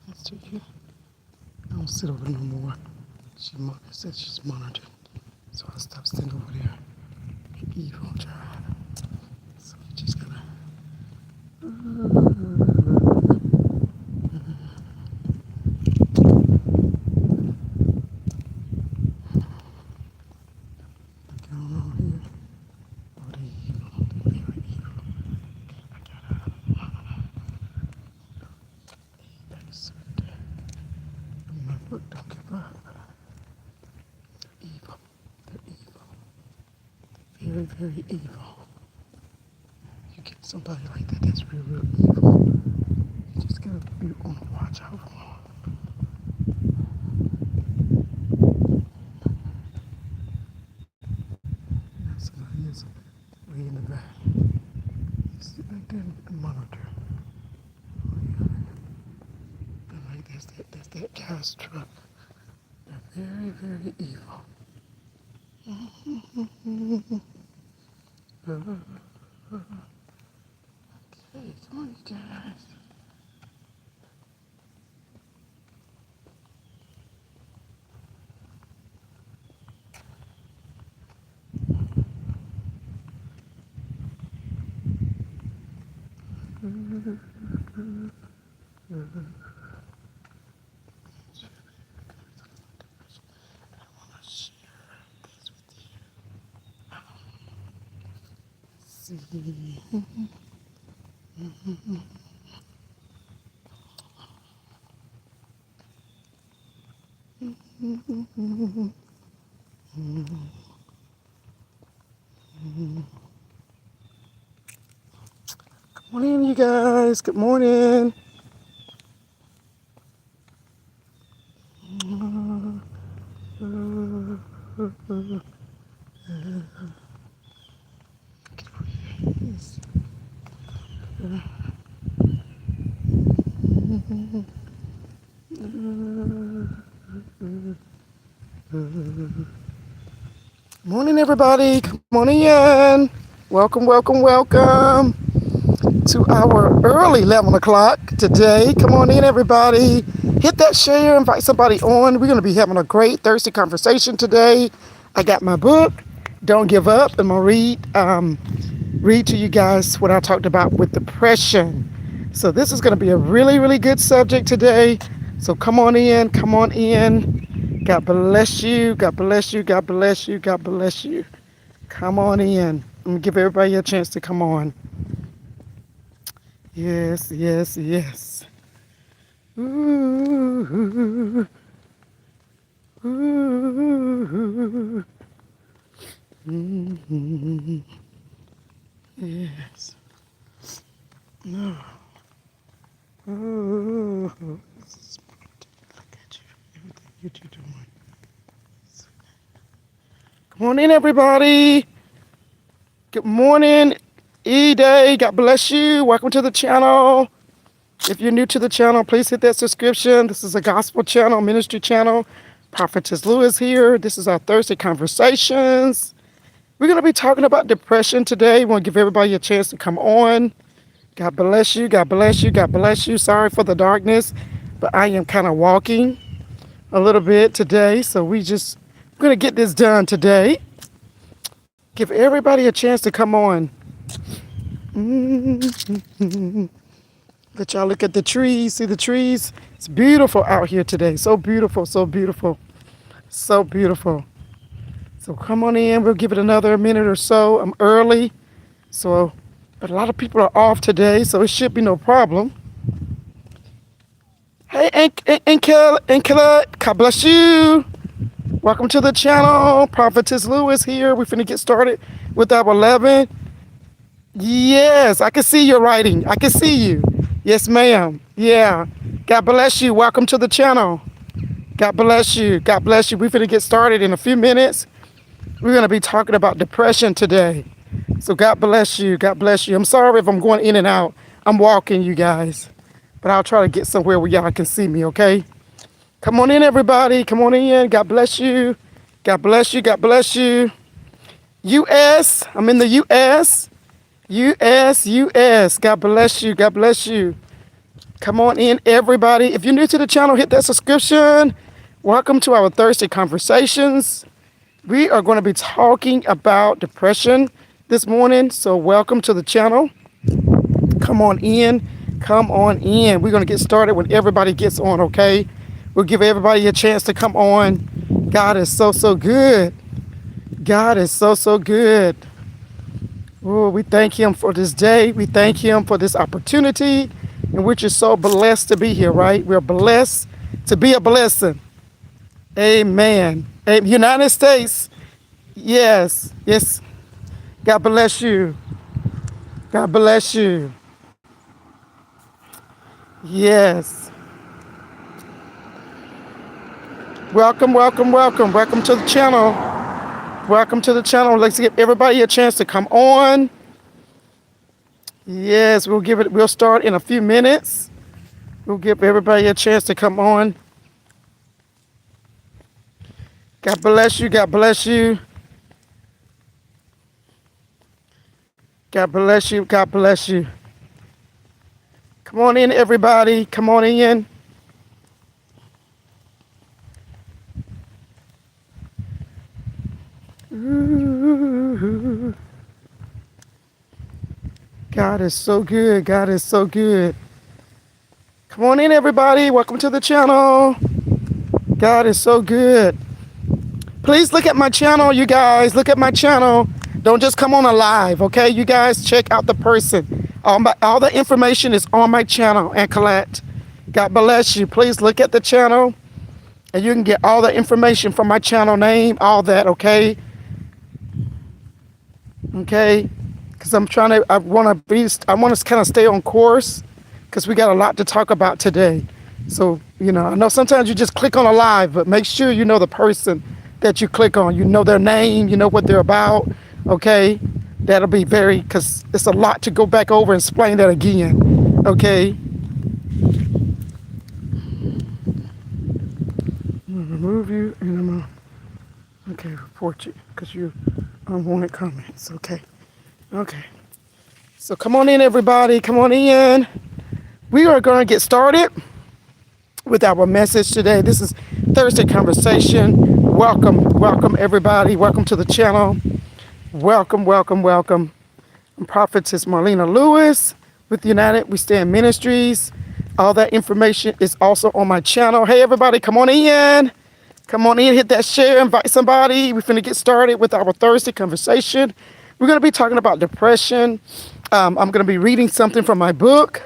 Let's do you. I don't sit over no more. She said she's monitored. So I stopped sitting over there. Evil child. So you just gotta. Look on here. Oh, they evil. They're very evil. I gotta. That's it. In my book, don't give up. They're evil. They're evil. Very, very evil. You get somebody like that that's real, real evil. You just gotta be on the watch out for them. Somebody is way in the back. You sit right there and monitor. Oh, yeah. And like that's that guy's truck. They're very, very evil. Okay, come on, you guys. See. Good morning, you guys. Good morning. Morning, everybody. Come on in. Welcome, welcome, welcome to our early 11 o'clock today. Come on in, everybody. Hit that share, invite somebody on. We're going to be having a great Thursday conversation today. I got my book, Don't Give Up. I'm going to read to you guys what I talked about with depression. So this is going to be a really, really good subject today. So come on in, come on in. God bless you, God bless you, God bless you, God bless you. Come on in. I'm going to give everybody a chance to come on. Yes, yes, yes. Ooh, ooh, ooh. Mm-hmm. Yes. No. Oh, look at you. Everything you're doing. Come on in, everybody. Good morning, E-Day. God bless you. Welcome to the channel. If you're new to the channel, please hit that subscription. This is a gospel channel, ministry channel. Prophetess Lewis here. This is our Thursday conversations. We're going to be talking about depression today. We want to give everybody a chance to come on. God bless you. God bless you. God bless you. Sorry for the darkness, but I am kind of walking a little bit today. So we're going to get this done today. Give everybody a chance to come on. Let y'all look at the trees. See the trees? It's beautiful out here today. So beautiful. So beautiful. So beautiful. So come on in. We'll give it another minute or so. I'm early. But a lot of people are off today, so it should be no problem. Hey, Ankela, God bless you. Welcome to the channel. Prophetess Lewis here. We're finna get started with our 11. Yes, I can see your writing. I can see you. Yes, ma'am. Yeah. God bless you. Welcome to the channel. God bless you. God bless you. We're finna get started in a few minutes. We're gonna be talking about depression today. So God bless you. God bless you. I'm sorry if I'm going in and out. I'm walking, you guys. But I'll try to get somewhere where y'all can see me, okay? Come on in, everybody. Come on in. God bless you. God bless you. God bless you. U.S. I'm in the U.S. US. God bless you. God bless you. Come on in, everybody. If you're new to the channel, hit that subscription. Welcome to our Thursday conversations. We are going to be talking about depression this morning. So welcome to the channel. Come on in. Come on in. We're going to get started when everybody gets on, okay? We'll give everybody a chance to come on. God is so, so good. God is so, so good. Oh, we thank him for this day. We thank him for this opportunity. And we're just so blessed to be here, right? We're blessed to be a blessing. Amen. United States. Yes. Yes. God bless you. God bless you. Yes. Welcome, welcome, welcome. Welcome to the channel. Welcome to the channel. Let's give everybody a chance to come on. Yes, we'll start in a few minutes. We'll give everybody a chance to come on. God bless you. God bless you. God bless you. God bless you. Come on in, everybody. Come on in. Ooh. God is so good. God is so good. Come on in, everybody. Welcome to the channel. God is so good. Please look at my channel, you guys. Look at my channel. Don't just come on a live, okay? You guys check out the person. All the information is on my channel, and Colette. God bless you. Please look at the channel, and you can get all the information from my channel name, all that, okay? Okay? Because I want to kind of stay on course because we got a lot to talk about today. So, I know sometimes you just click on a live, but make sure you know the person that you click on. You know their name, you know what they're about, okay? That'll be because it's a lot to go back over and explain that again, okay? I'm gonna remove you and I'm gonna, report you because you unwanted comments, okay? Okay. So come on in, everybody. Come on in. We are going to get started with our message today. This is Thursday Conversation. Welcome, everybody. Welcome to the channel. Welcome. I'm Prophetess Marlena Lewis with United We Stand Ministries. All that information is also on my channel. Hey, everybody, come on in. Come on in, hit that share, invite somebody. We're finna get started with our Thursday conversation. We're going to be talking about depression. I'm going to be reading something from my book.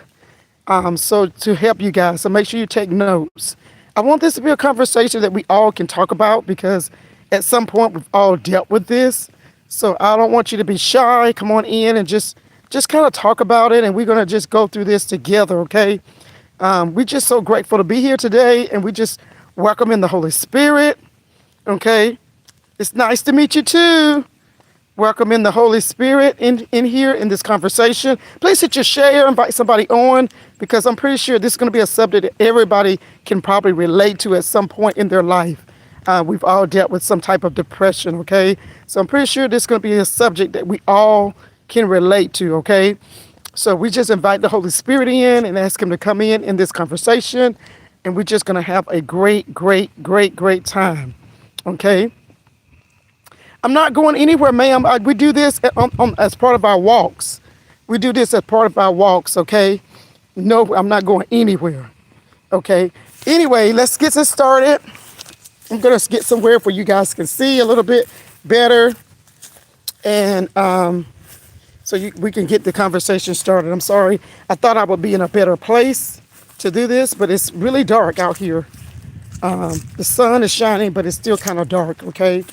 So to help you guys, so make sure you take notes. I want this to be a conversation that we all can talk about because at some point we've all dealt with this. So I don't want you to be shy. Come on in and just kind of talk about it. And we're going to just go through this together, okay? We're just so grateful to be here today. And we just welcome in the Holy Spirit, okay? It's nice to meet you too. Welcome in the Holy Spirit in here in this conversation. Please hit your share, invite somebody on, because I'm pretty sure this is going to be a subject that everybody can probably relate to at some point in their life. We've all dealt with some type of depression, okay? So I'm pretty sure this is going to be a subject that we all can relate to, okay? So we just invite the Holy Spirit in and ask him to come in this conversation, and we're just going to have a great time, okay? I'm not going anywhere, ma'am. We do this as part of our walks. We do this as part of our walks, okay? No, I'm not going anywhere, okay? Anyway, let's get this started. I'm going to get somewhere where you guys can see a little bit better. And we can get the conversation started. I'm sorry. I thought I would be in a better place to do this, but it's really dark out here. The sun is shining, but it's still kind of dark, okay?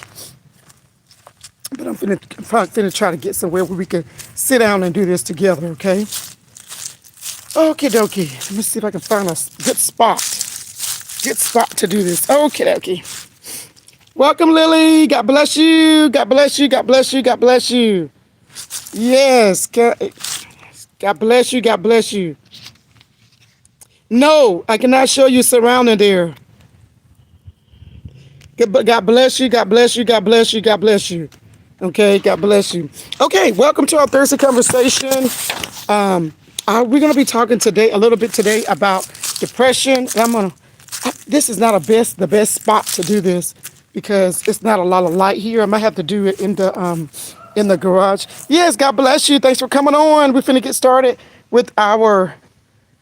But I'm finna try to get somewhere where we can sit down and do this together, okay? Okie dokie. Let me see if I can find a good spot. Good spot to do this. Okie dokie. Welcome, Lily. God bless you. God bless you. God bless you. God bless you. Yes. God bless you. God bless you. No, I cannot show you surrounding there. God bless you. God bless you. God bless you. God bless you. Okay, God bless you. Okay, welcome to our Thursday conversation. We're going to be talking today a little bit today about depression. And this is not the best spot to do this because it's not a lot of light here. I might have to do it in the garage. Yes, God bless you. Thanks for coming on. We're finna get started with our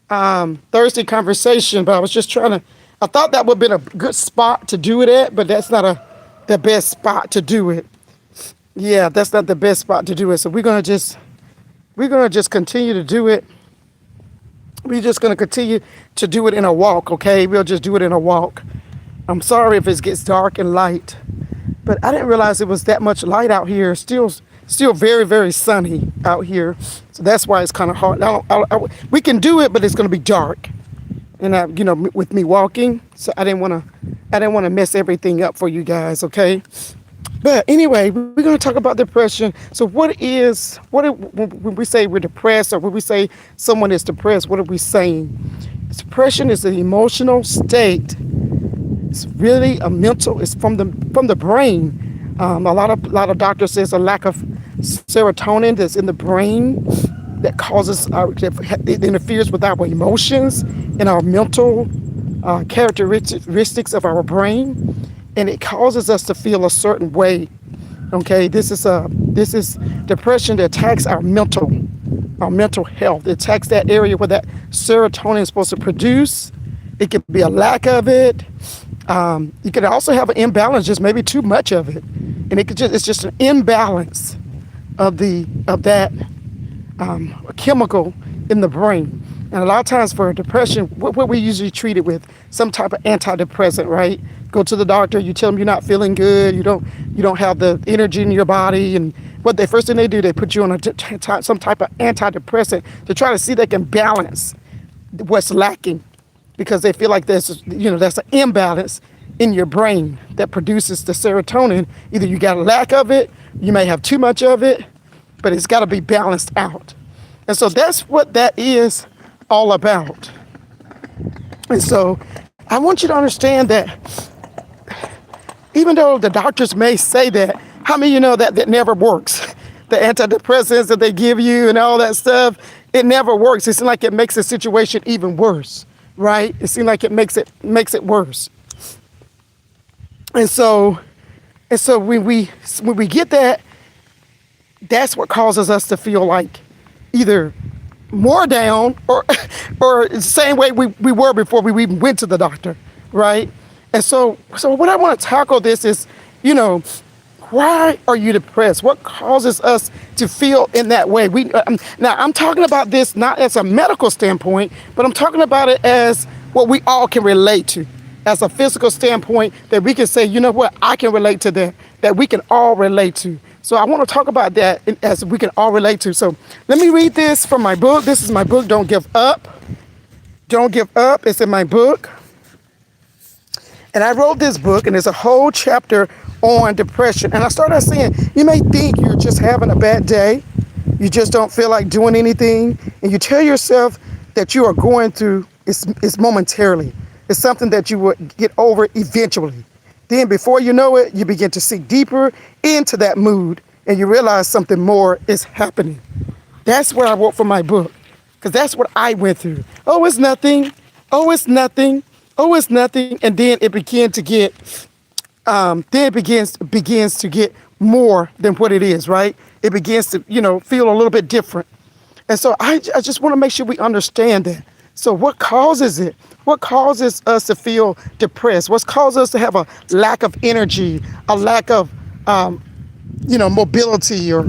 Thursday conversation, but I was just I thought that would have been a good spot to do it at, but that's not the best spot to do it. Yeah, that's not the best spot to do it. So we're gonna just continue to do it. We're just gonna continue to do it in a walk, okay? We'll just do it in a walk. I'm sorry if it gets dark and light, but I didn't realize it was that much light out here. Still very, very sunny out here. So that's why it's kind of hard. We can do it, but it's gonna be dark. And with me walking, so I didn't want to mess everything up for you guys, okay? But anyway, we're going to talk about depression. So when we say we're depressed or when we say someone is depressed, what are we saying? Depression is an emotional state. It's really it's from the brain. A lot of doctors says a lack of serotonin that's in the brain that it interferes with our emotions and our mental characteristics of our brain, and it causes us to feel a certain way. Okay, this is depression that attacks our mental health. It attacks that area where that serotonin is supposed to produce. It could be a lack of it. You could also have an imbalance, just maybe too much of it, and it's just an imbalance of that chemical in the brain. And a lot of times for depression, what we usually treat it with some type of antidepressant, right? Go to the doctor, you tell them you're not feeling good, you don't have the energy in your body, and first thing they do, they put you on some type of antidepressant to try to see if they can balance what's lacking, because they feel like that's an imbalance in your brain that produces the serotonin. Either you got a lack of it, you may have too much of it, but it's got to be balanced out. And so that's what that is all about. And so I want you to understand that even though the doctors may say that, how many of you know that never works? The antidepressants that they give you and all that stuff, it never works. It seems like it makes the situation even worse, right? It seems like it makes it worse. And so when we get that, that's what causes us to feel like either more down or the same way we were before we even went to the doctor, right? And so what I want to tackle this is, why are you depressed? What causes us to feel in that way? Now I'm talking about this not as a medical standpoint, but I'm talking about it as what we all can relate to, as a physical standpoint, that we can say, you know what, I can relate to that we can all relate to. So I want to talk about that as we can all relate to. So let me read this from my book. This is my book, Don't Give Up. Don't Give Up. It's in my book. And I wrote this book, and there's a whole chapter on depression. And I started saying, you may think you're just having a bad day. You just don't feel like doing anything. And you tell yourself that you are going through, it's momentarily. It's something that you will get over eventually. Then before you know it, you begin to sink deeper into that mood and you realize something more is happening. That's where I wrote for my book, because that's what I went through. Oh, it's nothing. Oh, it's nothing. Oh, it's nothing. And then it begins to get, begins to get more than what it is, right? It begins to, feel a little bit different. And so I just want to make sure we understand that. So what causes it? What causes us to feel depressed? What causes us to have a lack of energy, a lack of, mobility or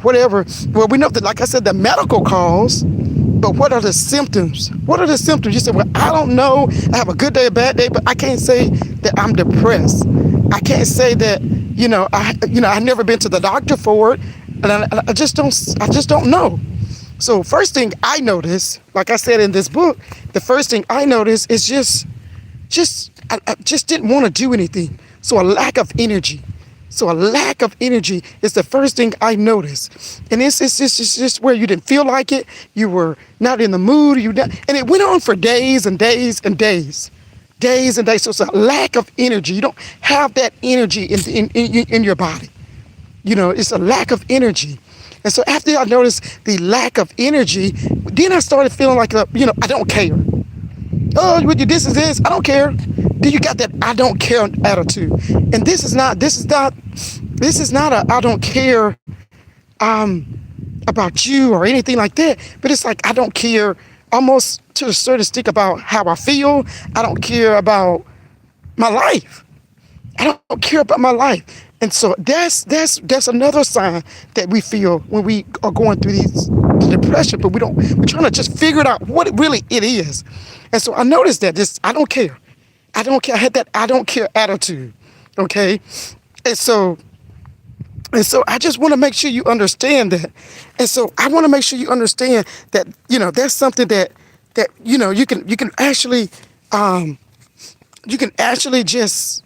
whatever? Well, we know that, like I said, the medical cause, but what are the symptoms? What are the symptoms? You say, well, I don't know. I have a good day, a bad day, but I can't say that I'm depressed. I can't say that, I've never been to the doctor for it, and I just don't know. So first thing I noticed, like I said in this book, the first thing I noticed is I just didn't want to do anything. So a lack of energy. So a lack of energy is the first thing I noticed. And it's just where you didn't feel like it. You were not in the mood. And it went on for days and days and days. Days and days. So it's a lack of energy. You don't have that energy in your body. It's a lack of energy. And so after I noticed the lack of energy, then I started feeling like, I don't care. Oh, with your this is this, I don't care. Then you got that I don't care attitude. And this is not a I don't care about you or anything like that. But it's like I don't care almost to a certain stick about how I feel. I don't care about my life. I don't care about my life. And so that's another sign that we feel when we are going through the depression, but we're trying to just figure it out what it is. And so I noticed that this I don't care. I don't care. I had that I don't care attitude. Okay. And so I just want to make sure you understand that. And so I want to make sure you understand that, there's something that you can actually just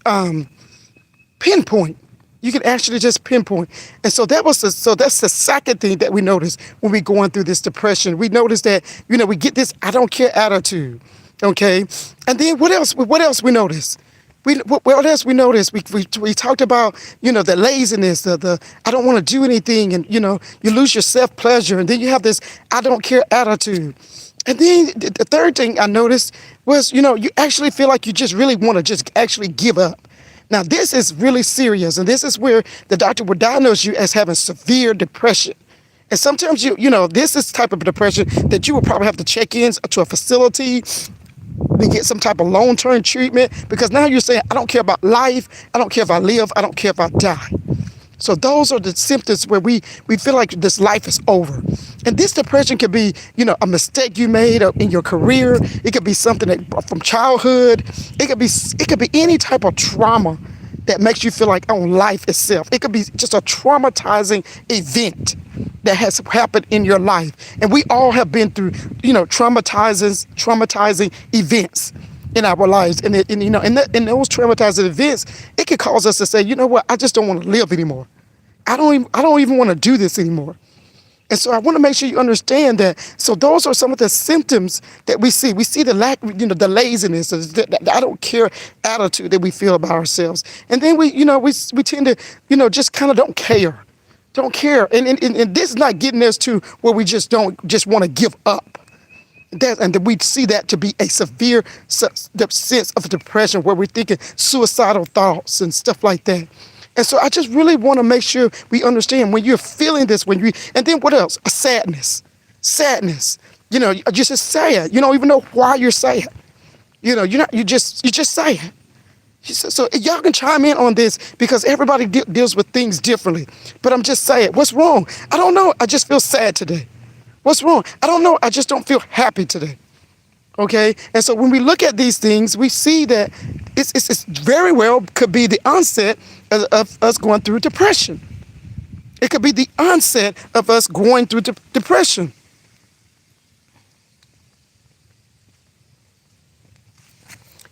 pinpoint. You can actually just pinpoint. And so that's the second thing that we notice when we're going through this depression. We notice that, we get this I don't care attitude. Okay. And then what else we notice? What else we noticed? We talked about, the laziness, the I don't want to do anything, and you lose your self-pleasure, and then you have this I don't care attitude. And then the third thing I noticed was, you actually feel like you just really want to just actually give up. Now this is really serious, and this is where the doctor would diagnose you as having severe depression. And sometimes this is type of depression that you will probably have to check in to a facility to get some type of long-term treatment, because now you're saying, I don't care about life. I don't care if I live. I don't care if I die. So those are the symptoms where we feel like this life is over. And this depression could be, a mistake you made in your career. It could be something from childhood. It could be any type of trauma that makes you feel like on life itself. It could be just a traumatizing event that has happened in your life. And we all have been through, traumatizing events in our lives. And in those traumatizing events, it could cause us to say, you know what, I just don't want to live anymore. I don't even want to do this anymore. And so I want to make sure you understand that. So those are some of the symptoms that we see. We see the lack, the laziness, the I don't care attitude that we feel about ourselves. And then we tend to, just kind of don't care. Don't care. And this is not getting us to where we just want to give up. And we see that to be a severe sense of depression where we're thinking suicidal thoughts and stuff like that. And so I just really want to make sure we understand when you're feeling this, and then what else? A sadness. You're just sad. You don't even know why you're sad. You're just sad. So y'all can chime in on this because everybody deals with things differently. But I'm just saying, what's wrong? I don't know. I just feel sad today. What's wrong? I don't know. I just don't feel happy today. Okay? And so when we look at these things, we see that it's very well could be the onset of us going through depression. It could be the onset of us going through depression.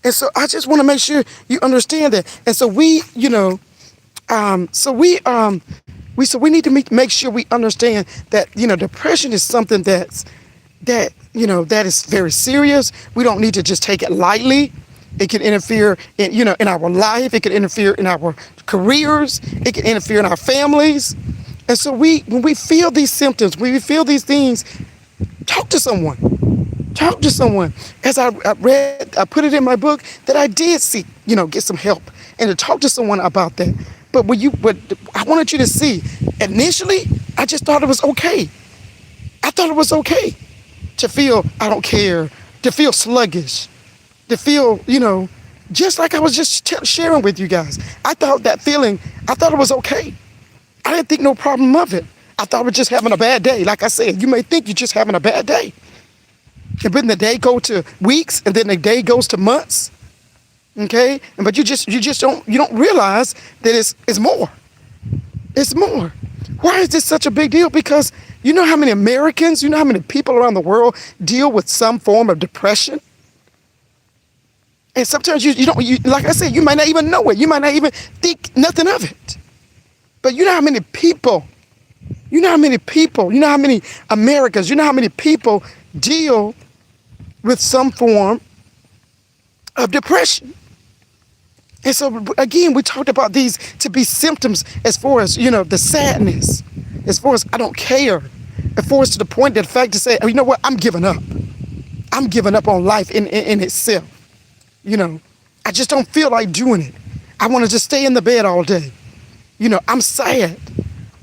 And so I just want to make sure you understand that. And so we need to make sure we understand that, depression is something that is very serious. We don't need to just take it lightly. It can interfere in our life. It can interfere in our careers. It can interfere in our families. And so when we feel these symptoms, when we feel these things, talk to someone. Talk to someone. As I read, I put it in my book that I did seek, get some help and to talk to someone about that. But I wanted you to see, initially, I just thought it was okay. I thought it was okay to feel I don't care, to feel sluggish, to feel, just like I was just sharing with you guys. I thought it was okay. I didn't think no problem of it. I thought we're just having a bad day. Like I said, you may think you're just having a bad day. And then the day go to weeks, and then the day goes to months. Okay? But you don't realize that it's more. It's more. Why is this such a big deal? Because you know how many Americans, how many people around the world deal with some form of depression? And sometimes you don't, like I said, you might not even know it. You might not even think nothing of it. But you know how many people, you know how many Americans, how many people deal with some form of depression. And so again, we talked about these to be symptoms as far as, the sadness, as far as I don't care, as far as to the point that the fact to say, oh, you know what, I'm giving up. I'm giving up on life in itself. I just don't feel like doing it. I want to just stay in the bed all day. I'm sad.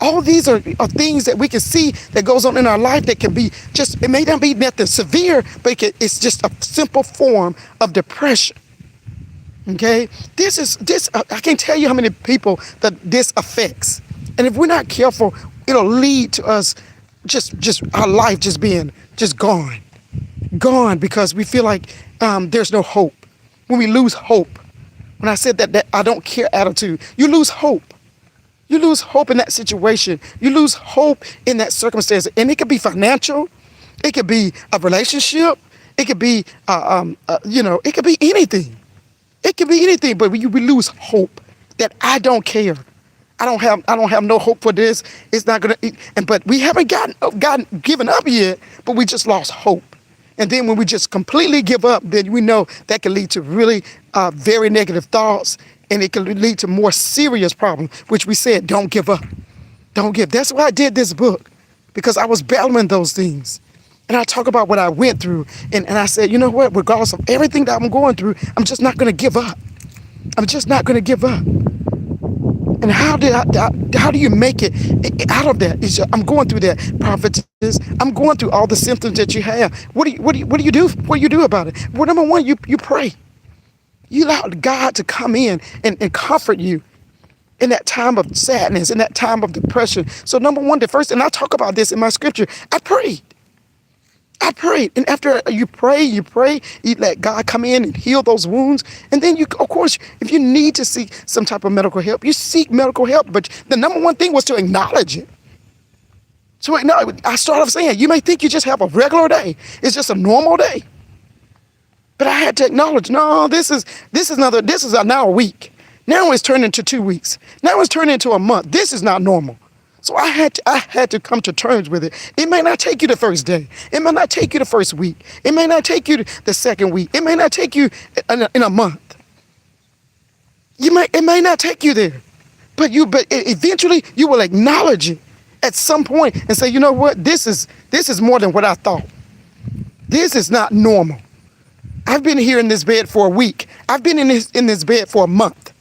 All these are things that we can see that goes on in our life that can be just, it may not be nothing severe, but it's just a simple form of depression. Okay? I can't tell you how many people that this affects. And if we're not careful, it'll lead to us just our life just being just gone. Gone because we feel like there's no hope. When we lose hope, when I said that I don't care attitude, you lose hope. You lose hope in that situation. You lose hope in that circumstance. And it could be financial. It could be a relationship. It could be, it could be anything. It could be anything, but we lose hope that I don't care. I don't have no hope for this. It's not gonna. But we haven't given up yet. But we just lost hope. And then when we just completely give up, then we know that can lead to really very negative thoughts, and it can lead to more serious problems. Which we said, don't give up. Don't give. That's why I did this book, because I was battling those things. And I talk about what I went through. And I said, you know what? Regardless of everything that I'm going through, I'm just not going to give up. I'm just not going to give up. And how do you make it out of that? I'm going through that, prophetess. I'm going through all the symptoms that you have. What do you do? What do you do about it? Well, number one, you pray. You allow God to come in and comfort you in that time of sadness, in that time of depression. So number one, the first, and I talk about this in my scripture, I prayed. And after you pray, you let God come in and heal those wounds. And then of course, if you need to seek some type of medical help, you seek medical help. But the number one thing was to acknowledge it. So I start off saying, you may think you just have a regular day. It's just a normal day. But I had to acknowledge, no, this is now a week. Now it's turned into 2 weeks. Now it's turned into a month. This is not normal. So I had to come to terms with it. It may not take you the first day. It may not take you the first week. It may not take you the second week. It may not take you in a month. It may not take you there. But eventually you will acknowledge it at some point and say, you know what? This is more than what I thought. This is not normal. I've been here in this bed for a week. I've been in this bed for a month.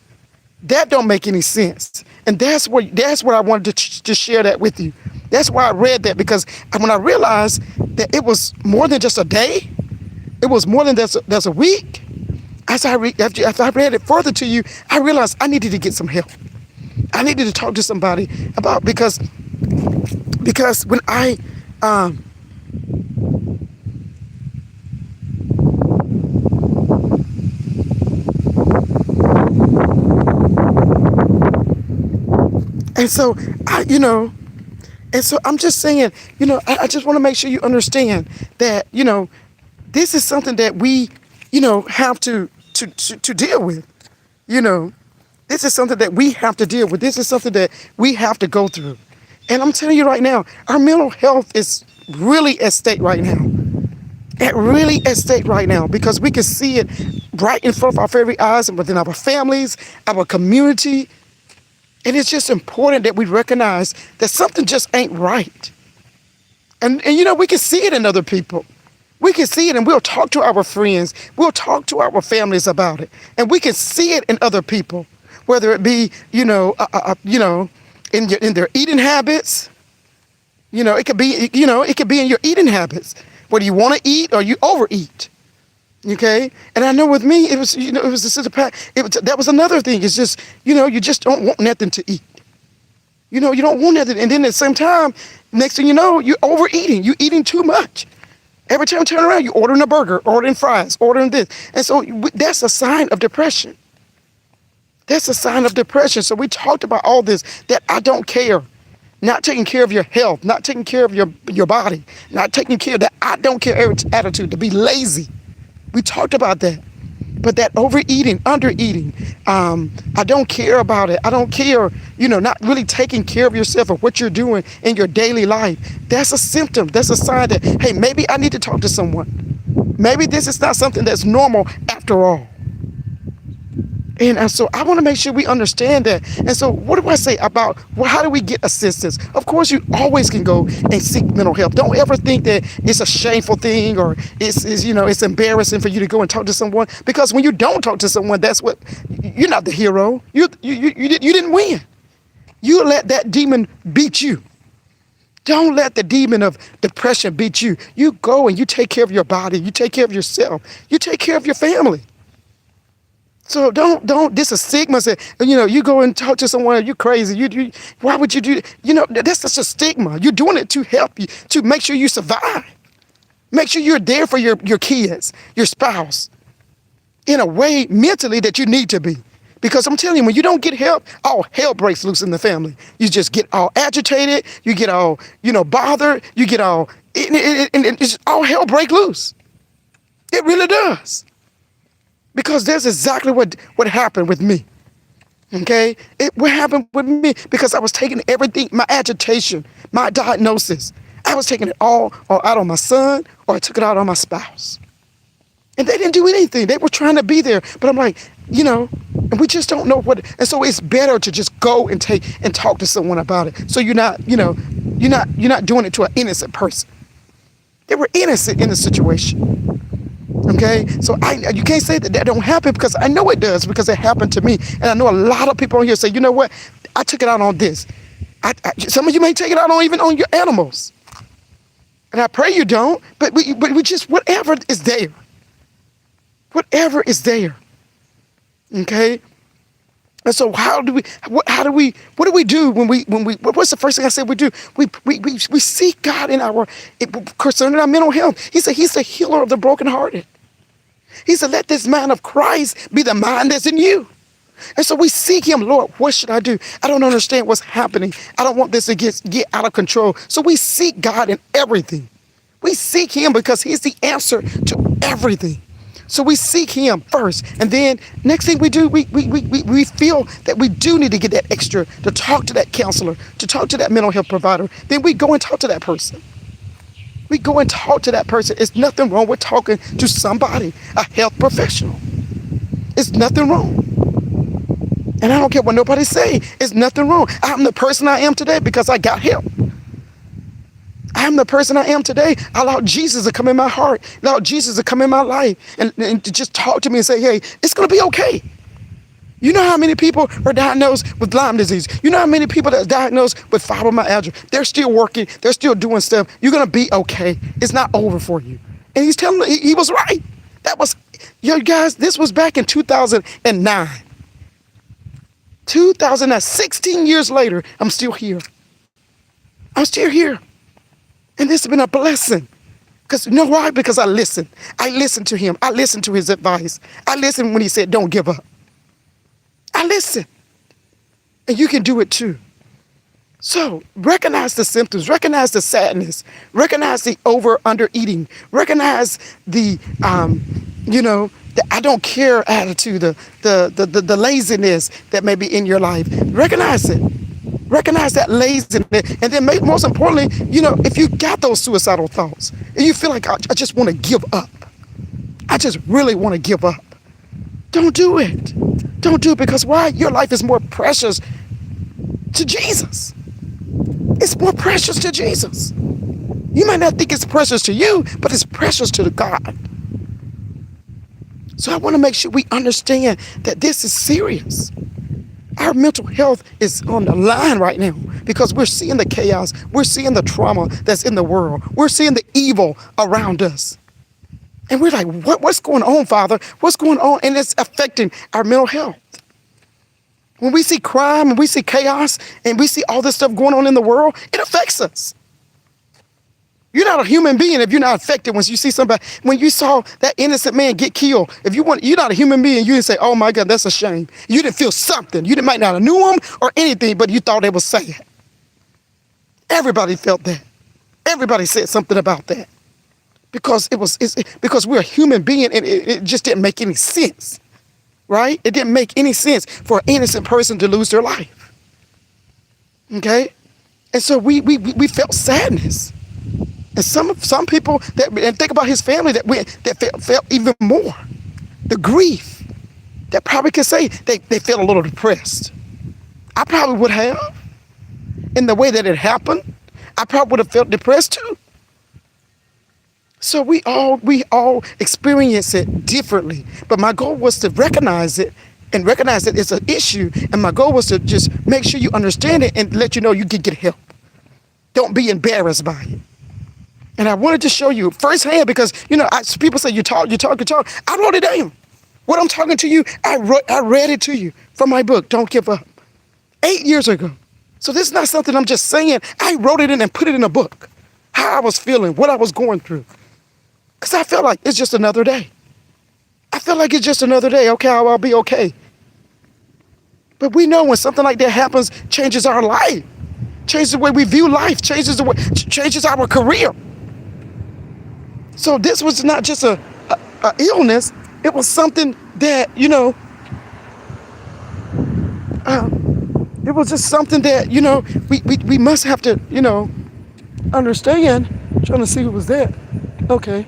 That don't make any sense. And that's what I wanted to share that with you. That's why I read that, because when I realized that it was more than just a day, it was more than that's a week. After I read it further to you, I realized I needed to get some help. I needed to talk to somebody about because when I And so I'm just saying, I just want to make sure you understand that, this is something that we, have to deal with. This is something that we have to deal with. This is something that we have to go through. And I'm telling you right now, our mental health is really at stake right now. Really at stake right now, because we can see it right in front of our very eyes and within our families, our community. And it's just important that we recognize that something just ain't right. And we can see it in other people. We can see it, and we'll talk to our friends. We'll talk to our families about it. And we can see it in other people, whether it be, in their eating habits. It could be, it could be in your eating habits, whether you want to eat or you overeat. Okay, and I know with me, it was the sister Pat. That was another thing. It's just, you just don't want nothing to eat. You don't want nothing, and then at the same time, next thing you know, you're overeating. You're eating too much. Every time you turn around, you're ordering a burger, ordering fries, ordering this, and so that's a sign of depression. That's a sign of depression. So we talked about all this, that I don't care. Not taking care of your health, not taking care of your body, not taking care of that I don't care attitude, to be lazy. We talked about that. But that overeating, undereating, I don't care about it. I don't care, not really taking care of yourself or what you're doing in your daily life. That's a symptom. That's a sign that, hey, maybe I need to talk to someone. Maybe this is not something that's normal after all. And so I want to make sure we understand that. And so what do I say about, well, how do we get assistance? Of course, you always can go and seek mental health. Don't ever think that it's a shameful thing, or it's embarrassing for you to go and talk to someone. Because when you don't talk to someone, you're not the hero. You didn't win. You let that demon beat you. Don't let the demon of depression beat you. You go and you take care of your body. You take care of yourself. You take care of your family. So don't, this is stigma. Say, you go and talk to someone, you're crazy. Why would you do that? That's such a stigma. You're doing it to help you, to make sure you survive. Make sure you're there for your kids, your spouse, in a way mentally that you need to be. Because I'm telling you, when you don't get help, all hell breaks loose in the family. You just get all agitated. You get all, bothered. You get all, and it's all hell break loose. It really does. Because that's exactly what happened with me. Okay? What happened with me, because I was taking everything, my agitation, my diagnosis, I was taking it all out on my son, or I took it out on my spouse. And they didn't do anything. They were trying to be there. But I'm like, and we just don't know what. And so it's better to just go and talk to someone about it. So you're not doing it to an innocent person. They were innocent in the situation. Okay, so you can't say that don't happen, because I know it does, because it happened to me. And I know a lot of people on here say, you know what, I took it out on this. Some of you may take it out even on your animals. And I pray you don't, but we just, whatever is there. Whatever is there. Okay? And so what do we do when what's the first thing I said we do? We seek God concerning our mental health. He said he's the healer of the brokenhearted. He said, let this mind of Christ be the mind that's in you. And so we seek him. Lord, what should I do? I don't understand what's happening. I don't want this to get out of control. So we seek God in everything. We seek him because he's the answer to everything. So we seek him first. And then next thing we do, we feel that we do need to get that extra, to talk to that counselor, to talk to that mental health provider. Then we go and talk to that person. We go and talk to that person. It's nothing wrong with talking to somebody, a health professional. It's nothing wrong. And I don't care what nobody say. It's nothing wrong. I'm the person I am today because I got help. I'm the person I am today. I allowed Jesus to come in my heart, allowed Jesus to come in my life, and to just talk to me and say, hey, it's going to be okay. You know how many people are diagnosed with Lyme disease? You know how many people that are diagnosed with fibromyalgia? They're still working. They're still doing stuff. You're going to be okay. It's not over for you. And he's telling me, he was right. That was, guys, this was back in 2009. 2009, 16 years later, I'm still here. I'm still here. And this has been a blessing. Because you know why? Because I listened. I listened to him. I listened to his advice. I listened when he said, don't give up. I listened. And you can do it too. So recognize the symptoms, recognize the sadness, recognize the under eating, recognize the, the I don't care attitude, the laziness that may be in your life. Recognize it. Recognize that laziness. And then most importantly, if you got those suicidal thoughts and you feel like I just want to give up. I just really want to give up. Don't do it. Don't do it, because why? Your life is more precious to Jesus. It's more precious to Jesus. You might not think it's precious to you, but it's precious to God. So I want to make sure we understand that this is serious. Our mental health is on the line right now because we're seeing the chaos. We're seeing the trauma that's in the world. We're seeing the evil around us. And we're like, what's going on, Father? What's going on? And it's affecting our mental health. When we see crime and we see chaos and we see all this stuff going on in the world, it affects us. You're not a human being if you're not affected when you see somebody. When you saw that innocent man get killed, you're not a human being. You didn't say, oh my God, that's a shame. You didn't feel something. You might not have knew him or anything, but you thought it was sad. Everybody felt that. Everybody said something about that. Because because we're a human being, and it just didn't make any sense. Right? It didn't make any sense for an innocent person to lose their life. Okay? And so we felt sadness. And some people and think about his family that felt even more. The grief. that probably could say they feel a little depressed. I probably would have. In the way that it happened, I probably would have felt depressed too. So we all experience it differently. But my goal was to recognize it and recognize that it's an issue. And my goal was to just make sure you understand it and let you know you can get help. Don't be embarrassed by it. And I wanted to show you firsthand because, people say you talk. I wrote it down. What I'm talking to you, I read it to you from my book, Don't Give Up, 8 years ago. So this is not something I'm just saying. I wrote it in and put it in a book, how I was feeling, what I was going through. Because I felt like it's just another day. I feel like it's just another day. Okay, I'll be okay. But we know when something like that happens, changes our life, changes the way we view life, changes our career. So this was not just a illness. It was something that, it was just something that, we must have to, understand. I'm trying to see who was there. Okay.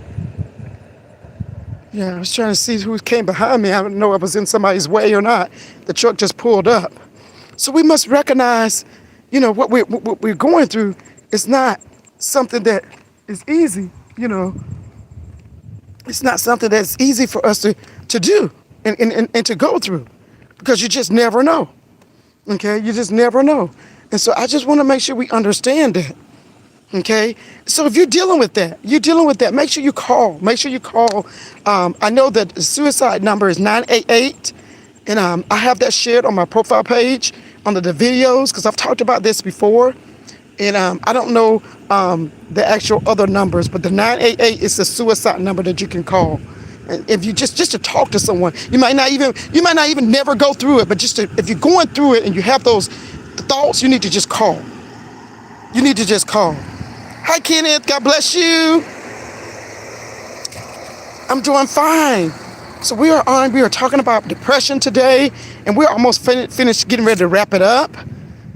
Yeah, I was trying to see who came behind me. I don't know if I was in somebody's way or not. The truck just pulled up. So we must recognize, what we're going through is not something that is easy, It's not something that's easy for us to do and to go through because you just never know. Okay, you just never know. And so I just want to make sure we understand that. Okay, so if you're dealing with that, make sure you call. I know that the suicide number is 988, and I have that shared on my profile page under the videos because I've talked about this before. And I don't know the actual other numbers, but the 988 is the suicide number that you can call. And if you just to talk to someone, you might not even never go through it, but if you're going through it and you have those thoughts, you need to just call. Hi, Kenneth. God bless you. I'm doing fine. So we are talking about depression today, and we're almost finished getting ready to wrap it up.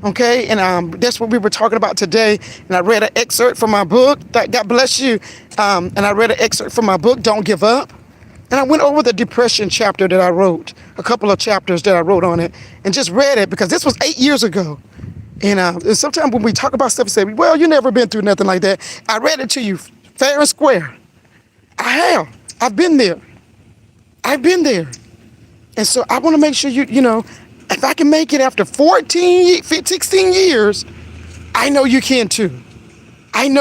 Okay, and that's what we were talking about today. And I read an excerpt from my book. God bless you. And I read an excerpt from my book, Don't Give Up. And I went over the depression chapter that I wrote, a couple of chapters that I wrote on it, and just read it because this was 8 years ago. And sometimes when we talk about stuff, we say, well, you never been through nothing like that. I read it to you fair and square. I have. I've been there. And so I want to make sure if I can make it after 14, 16 years, I know you can too. And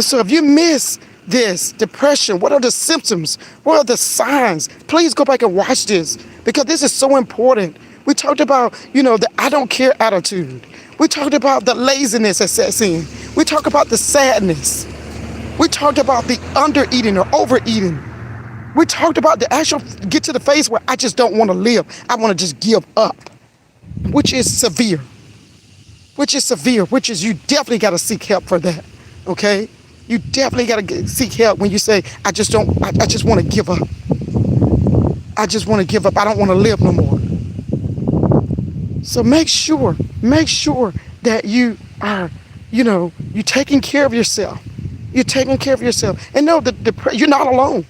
so if you miss this depression, what are the symptoms? What are the signs? Please go back and watch this because this is so important. We talked about, the I don't care attitude. We talked about the laziness that sets in. We talked about the sadness. We talked about the under-eating or overeating. We talked about the actual get to the phase where I just don't want to live. I want to just give up, which is severe, which is you definitely got to seek help for that, okay? You definitely got to seek help when you say, I just want to give up. I don't want to live no more. So make sure that you are, you're taking care of yourself. And know that you're not alone.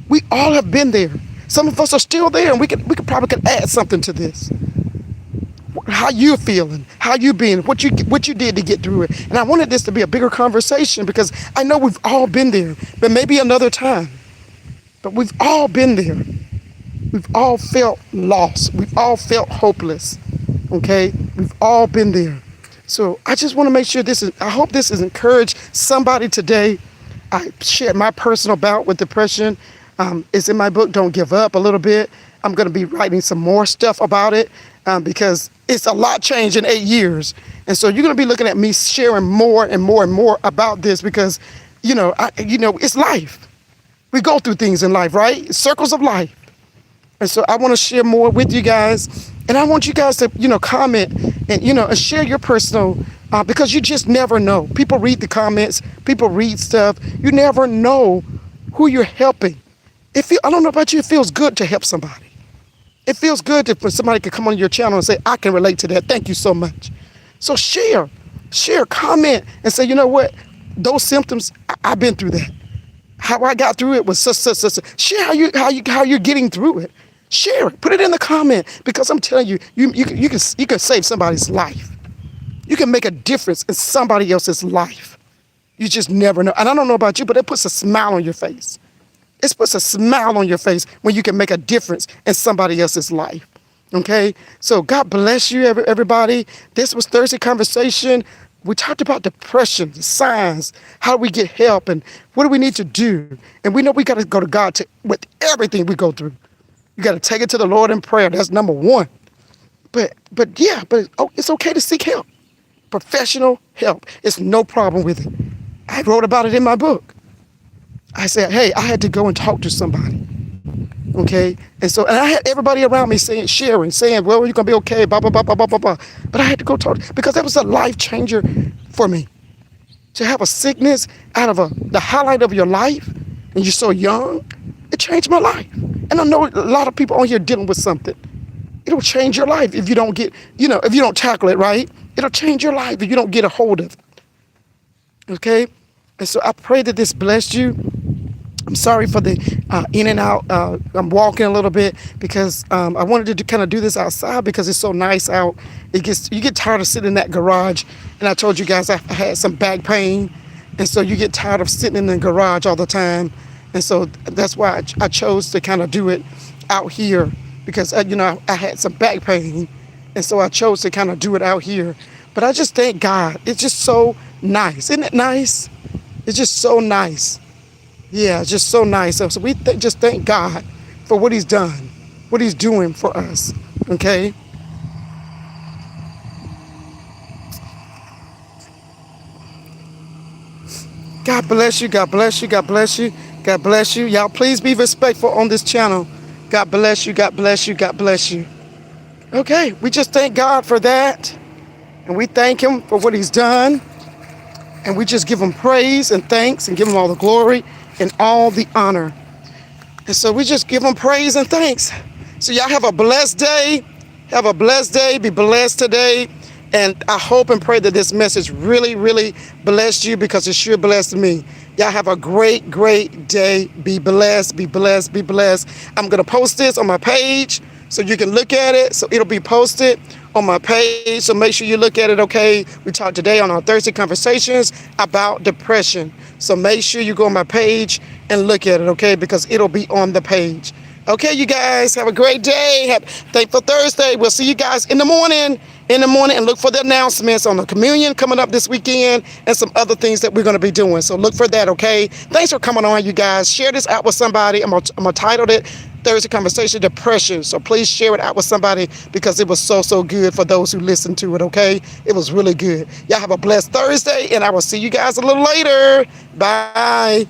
We all have been there. Some of us are still there, and we could probably add something to this. How you feeling, how you been, what you did to get through it. And I wanted this to be a bigger conversation because I know we've all been there, but maybe another time. But we've all been there. We've all felt lost. We've all felt hopeless. Okay? We've all been there. So I just want to make sure I hope this has encouraged somebody today. I shared my personal bout with depression. It's in my book, Don't Give Up, a little bit. I'm going to be writing some more stuff about it because it's a lot changed in 8 years. And so you're going to be looking at me sharing more and more and more about this because, it's life. We go through things in life, right? Circles of life. And so I want to share more with you guys. And I want you guys to, comment and share your personal, because you just never know. People read the comments. People read stuff. You never know who you're helping. I don't know about you, it feels good to help somebody. It feels good when somebody can come on your channel and say, I can relate to that. Thank you so much. So share, comment, and say, you know what? Those symptoms, I've been through that. how I got through it was such. Share how you're getting through it. Share it. Put it in the comment, because I'm telling you, you can save somebody's life. You can make a difference in somebody else's life. You just never know. And I don't know about you, but it puts a smile on your face. It puts a smile on your face when you can make a difference in somebody else's life. Okay? So God bless you, everybody. This was Thursday Conversation. We talked about depression, the signs, how do we get help, and what do we need to do? And we know we got to go to God with everything we go through. You got to take it to the Lord in prayer. That's number one. But it's okay to seek help. Professional help. It's no problem with it. I wrote about it in my book. I said, hey, I had to go and talk to somebody. Okay? And I had everybody around me sharing, saying, well, you're going to be okay, blah, blah, blah, blah, blah, blah, blah. But I had to go talk, because that was a life changer for me. To have a sickness out of the highlight of your life, and you're so young, it changed my life. And I know a lot of people on here dealing with something. It'll change your life if you don't if you don't tackle it right. It'll change your life if you don't get a hold of it. Okay? And so I pray that this blessed you. I'm sorry for the in and out. I'm walking a little bit because I wanted to kind of do this outside because it's so nice out. You get tired of sitting in that garage. And I told you guys I had some back pain. And so you get tired of sitting in the garage all the time. And so that's why I chose to kind of do it out here, because, I had some back pain. And so I chose to kind of do it out here. But I just thank God. It's just so nice. Isn't it nice? It's just so nice. Yeah, it's just so nice. So we just thank God for what he's done, what he's doing for us. Okay? God bless you. God bless you. God bless you. God bless you. Y'all, please be respectful on this channel. God bless you. God bless you. God bless you. Okay, we just thank God for that. And we thank him for what he's done. And we just give him praise and thanks and give him all the glory and all the honor. And so we just give him praise and thanks. So y'all have a blessed day. Have a blessed day. Be blessed today. And I hope and pray that this message really, really blessed you, because it sure blessed me. Y'all have a great, great day. Be blessed, be blessed, be blessed. I'm going to post this on my page so you can look at it. So it'll be posted on my page. So make sure you look at it, okay? We talked today on our Thursday Conversations about depression. So make sure you go on my page and look at it, okay? Because it'll be on the page. Okay, you guys, have a great day. Have Thankful Thursday. We'll see you guys in the morning. And look for the announcements on the communion coming up this weekend and some other things that we're going to be doing. So look for that, okay? Thanks for coming on, you guys. Share this out with somebody. I'm going to title it Thursday Conversation Depression. So please share it out with somebody, because it was so good for those who listened to it, okay? It was really good. Y'all have a blessed Thursday, and I will see you guys a little later. Bye.